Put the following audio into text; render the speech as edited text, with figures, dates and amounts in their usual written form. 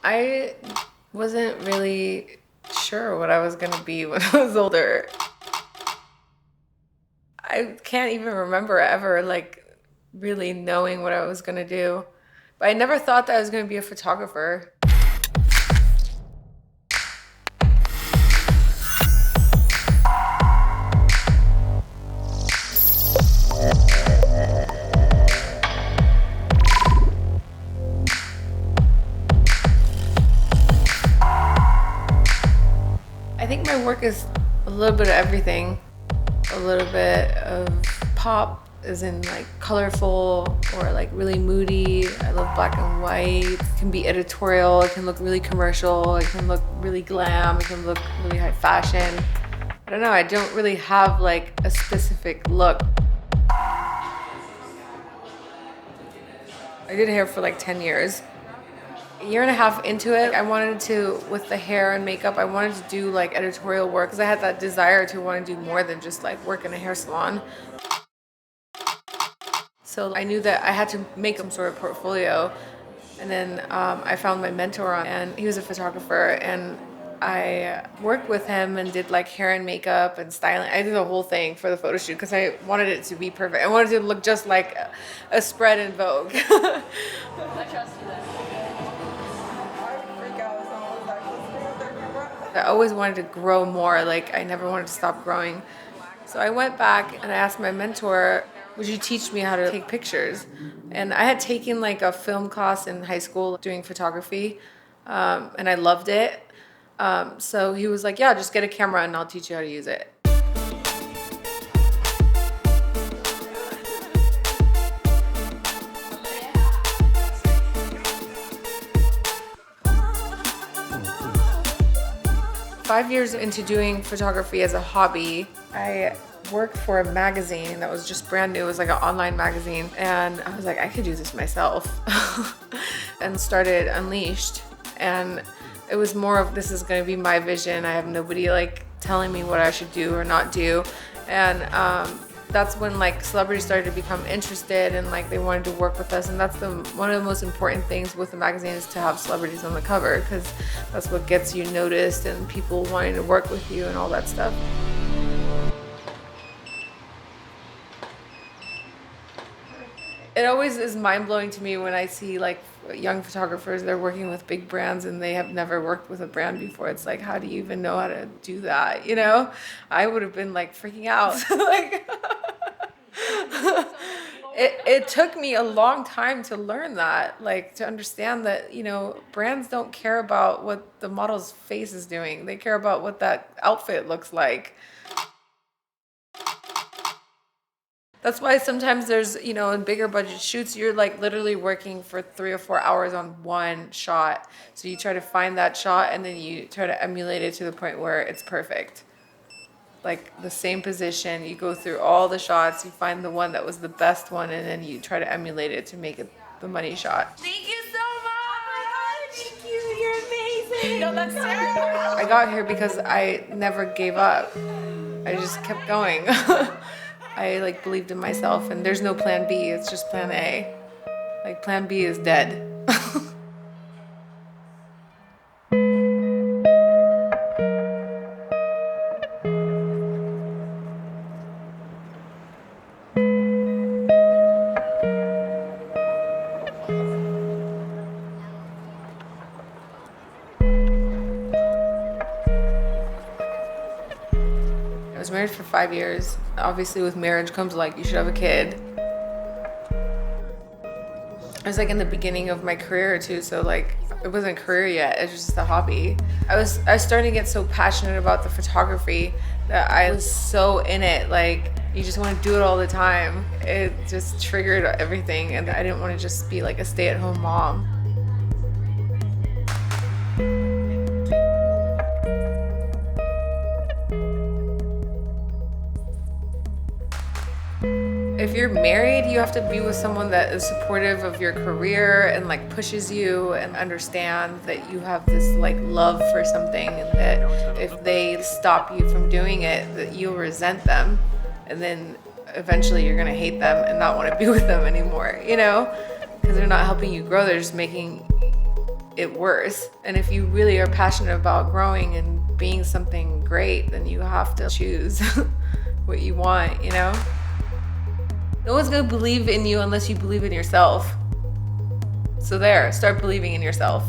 I wasn't really sure what I was gonna be when I was older. I can't even remember ever like really knowing what I was gonna do. But I never thought that I was gonna be a photographer. I think my work is a little bit of everything. A little bit of pop, as in like colorful or like really moody. I love black and white. It can be editorial, it can look really commercial, it can look really glam, it can look really high fashion. I don't know, I don't really have like a specific look. I did hair for like 10 years. A year and a half into it, I wanted to, with the hair and makeup, I wanted to do like editorial work because I had that desire to want to do more than just like work in a hair salon. So I knew that I had to make some sort of portfolio. And then I found my mentor, and he was a photographer, and I worked with him and did like hair and makeup and styling. I did the whole thing for the photo shoot because I wanted it to be perfect. I wanted it to look just like a spread in Vogue. I trust you then. I always wanted to grow more. Like I never wanted to stop growing. So I went back and I asked my mentor, would you teach me how to take pictures? And I had taken like a film class in high school doing photography, and I loved it. So he was like, yeah, just get a camera and I'll teach you how to use it. 5 years into doing photography as a hobby, I worked for a magazine that was just brand new. It was like an online magazine. And I was like, I could do this myself. And started Unleashed. And it was more of, this is gonna be my vision. I have nobody like telling me what I should do or not do. And that's when like celebrities started to become interested and like they wanted to work with us. And that's one of the most important things with the magazine is to have celebrities on the cover, because that's what gets you noticed and people wanting to work with you and all that stuff. It always is mind-blowing to me when I see like young photographers, they're working with big brands and they have never worked with a brand before. It's like, how do you even know how to do that? You know, I would have been like freaking out. Like, it took me a long time to learn that, like to understand that, you know, brands don't care about what the model's face is doing. They care about what that outfit looks like. That's why sometimes there's, you know, in bigger budget shoots, you're like literally working for 3 or 4 hours on one shot. So you try to find that shot and then you try to emulate it to the point where it's perfect. Like the same position, you go through all the shots, you find the one that was the best one, and then you try to emulate it to make it the money shot. Thank you so much! Thank you, you're amazing! No, that's terrible! I got here because I never gave up. I just kept going. I like believed in myself, and there's no plan B, it's just plan A. Like plan B is dead. I was married for 5 years. Obviously with marriage comes like, you should have a kid. I was like in the beginning of my career too, so like it wasn't a career yet, it was just a hobby. I was starting to get so passionate about the photography that I was so in it, like you just want to do it all the time. It just triggered everything, and I didn't want to just be like a stay-at-home mom. If you're married, you have to be with someone that is supportive of your career and like pushes you and understands that you have this like love for something, and that if they stop you from doing it, that you'll resent them, and then eventually you're gonna hate them and not want to be with them anymore, you know? Because they're not helping you grow, they're just making it worse. And if you really are passionate about growing and being something great, then you have to choose what you want, you know? No one's gonna believe in you unless you believe in yourself. So there, start believing in yourself.